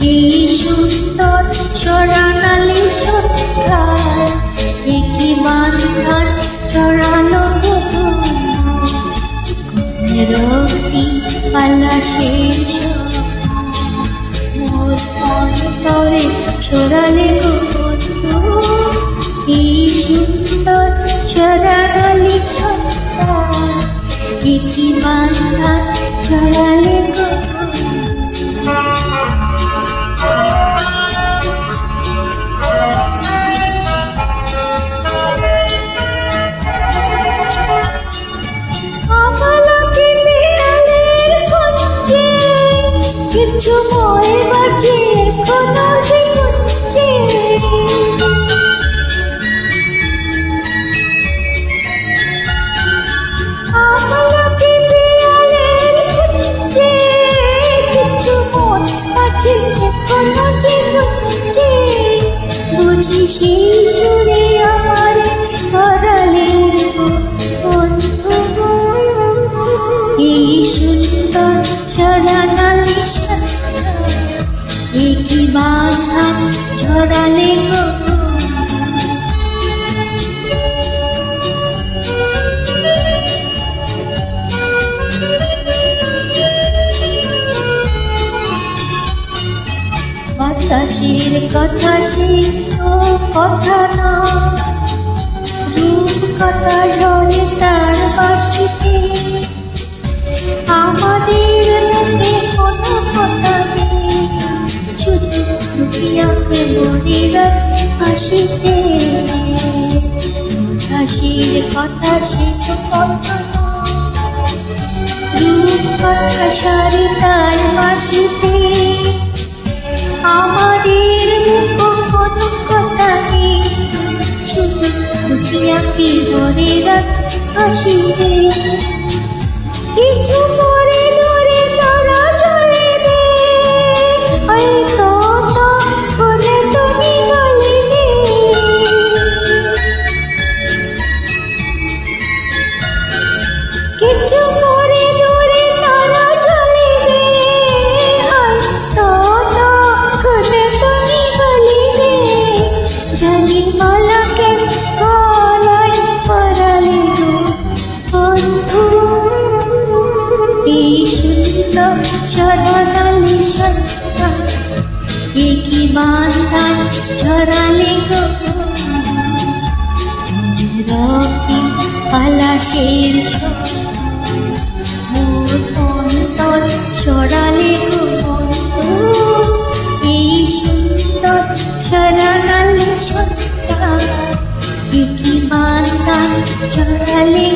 এই সুন্দর স্বর্ণালী সন্ধ্যায় একই বাঁধান চড়ালো রক্তি পলাশের মোর অন্তরে ছড়ালে বন্ধু এই সুন্দর স্বর্ণালী সন্ধ্যায় একই বাঁধান চড়ালে কিছু ময় বাজে এখনো যে গুঞ্জে আমলকি পিয়ালের গুঞ্জে কিছু ময় বাজে এখনো যে গুঞ্জে বুঝি সেই সুরে আমার ধরালে বন্ধু এই সুন্দর স্বর্ণালী একই বাঁধান ছড়ালে বাতাসের কথা সেই তো কথা না রূপ কথা ঝরে তার বাসিতে আমাদের মুখে কোনো কথা নেই শুধু দুঃখিয়াকে মনে রাখ হাসিতে হাসির কথা সে তো কথা রূপ কথা সারি তার বাসিতে আমাদের মুখ কোনো কথা নেই শুধু দুঃখিয়াকে মনে রাখ হাসিতে কিছু পরে দূরে সারা চলবে হয়তো তো বলে তুমি বলিবে কিছু পরে দূরে সারা চলবে হয়তো তো বলে তুমি বলিবে জানি মালাকে গলায় পরালে বন্ধু এই সুন্দর স্বর্ণালী সন্ধ্যা একই বাঁধান ছড়ালে রক্তি পলাশের মোর অন্তর ছড়ালে বন্ধু এই সুন্দর স্বর্ণালী সন্ধ্যা একই বাঁধান ছড়ালে